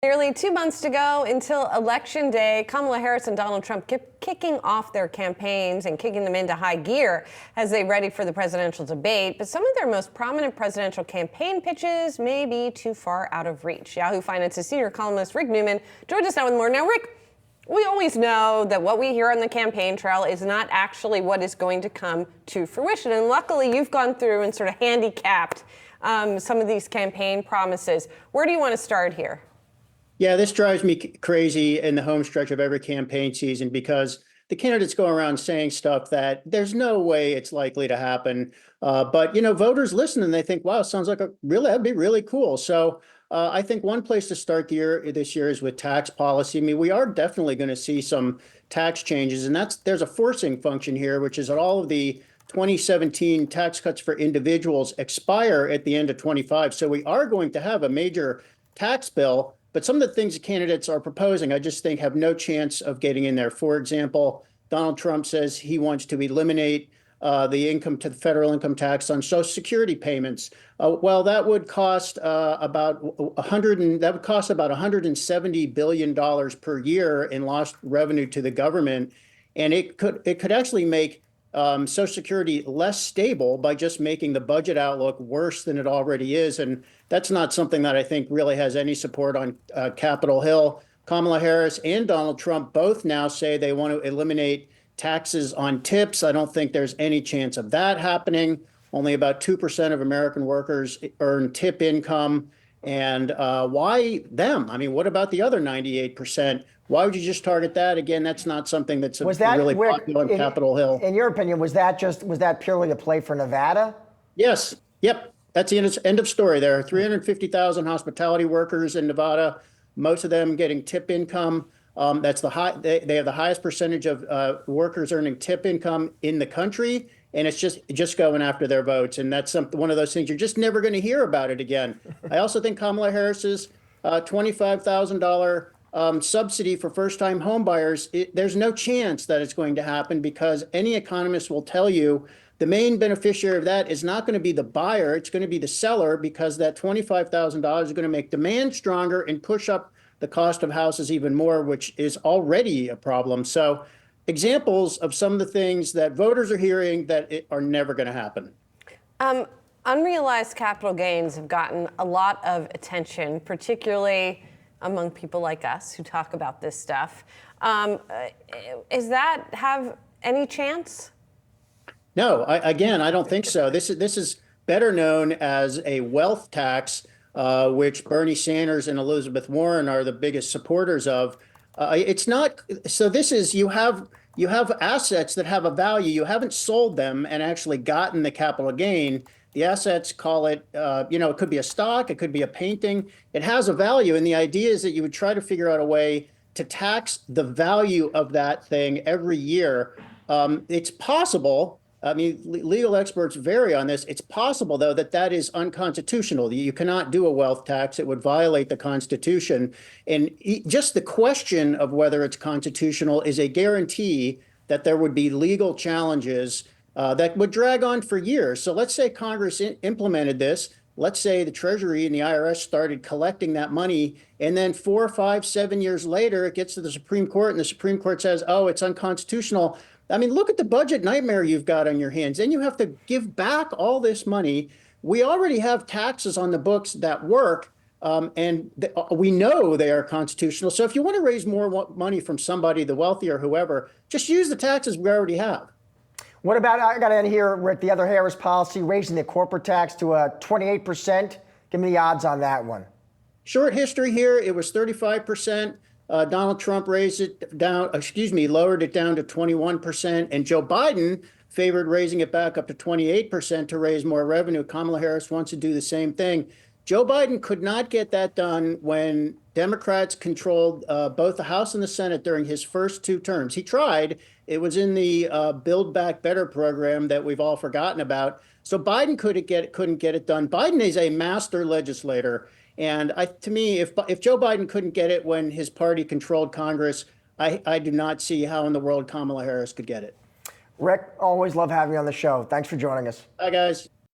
Nearly 2 months to go until Election Day. Kamala Harris and Donald Trump keep kicking off their campaigns and kicking them into high gear as they ready for the presidential debate. But some of their most prominent presidential campaign pitches may be too far out of reach. Yahoo Finance's senior columnist Rick Newman joins us now with more. Now, Rick, we always know that what we hear on the campaign trail is not actually what is going to come to fruition. And luckily, you've gone through and sort of handicapped some of these campaign promises. Where do you want to start here? Yeah, this drives me crazy in the home stretch of every campaign season because the candidates go around saying stuff that there's no way it's likely to happen. But, voters listen and they think, wow, sounds like that'd be really cool. So I think one place to start this year is with tax policy. I mean, we are definitely going to see some tax changes, and there's a forcing function here, which is that all of the 2017 tax cuts for individuals expire at the end of 25. So we are going to have a major tax bill. But some of the things the candidates are proposing, I just think have no chance of getting in there. For example, Donald Trump says he wants to eliminate the federal income tax on Social Security payments. Well, that would cost about $170 billion per year in lost revenue to the government, and it could actually make Social Security less stable by just making the budget outlook worse than it already is. And that's not something that I think really has any support on Capitol Hill. Kamala Harris and Donald Trump both now say they want to eliminate taxes on tips. I don't think there's any chance of that happening. Only about 2% of American workers earn tip income. And why them? I mean, what about the other 98%? Why would you just target that? Again, that's not something that's really popular on Capitol Hill. In your opinion, was that purely a play for Nevada? Yes. Yep. That's the end of story there. 350,000 hospitality workers in Nevada, most of them getting tip income. That's they have the highest percentage of workers earning tip income in the country. And it's just going after their votes. And that's one of those things you're just never going to hear about it again. I also think Kamala Harris's $25,000 subsidy for first-time home buyers, there's no chance that it's going to happen because any economist will tell you the main beneficiary of that is not going to be the buyer, it's going to be the seller, because that $25,000 is going to make demand stronger and push up the cost of houses even more, which is already a problem. So examples of some of the things that voters are hearing that are never going to happen. Unrealized capital gains have gotten a lot of attention, particularly among people like us who talk about this stuff. Is that have any chance? No, I don't think so. This is better known as a wealth tax, which Bernie Sanders and Elizabeth Warren are the biggest supporters of. It's not. So this is you have assets that have a value. You haven't sold them and actually gotten the capital gain. The assets, call it, it could be a stock, it could be a painting. It has a value. And the idea is that you would try to figure out a way to tax the value of that thing every year. It's possible. I mean, legal experts vary on this. It's possible, though, that is unconstitutional. You cannot do a wealth tax. It would violate the Constitution. And just the question of whether it's constitutional is a guarantee that there would be legal challenges that would drag on for years. So let's say Congress implemented this. Let's say the Treasury and the IRS started collecting that money, and then 4, 5, 7 years later, it gets to the Supreme Court, and the Supreme Court says, oh, it's unconstitutional. I mean, look at the budget nightmare you've got on your hands. Then you have to give back all this money. We already have taxes on the books that work, and we know they are constitutional. So if you want to raise more money from somebody, the wealthy or whoever, just use the taxes we already have. What about, I got to end here, Rick, the other Harris policy, raising the corporate tax to 28%. Give me the odds on that one. Short history here, it was 35%. Donald Trump lowered it down to 21%. And Joe Biden favored raising it back up to 28% to raise more revenue. Kamala Harris wants to do the same thing. Joe Biden could not get that done when Democrats controlled both the House and the Senate during his first 2 terms. He tried. It was in the Build Back Better program that we've all forgotten about. So Biden couldn't get it done. Biden is a master legislator. And to me, if Joe Biden couldn't get it when his party controlled Congress, I do not see how in the world Kamala Harris could get it. Rick, always love having you on the show. Thanks for joining us. Bye, guys.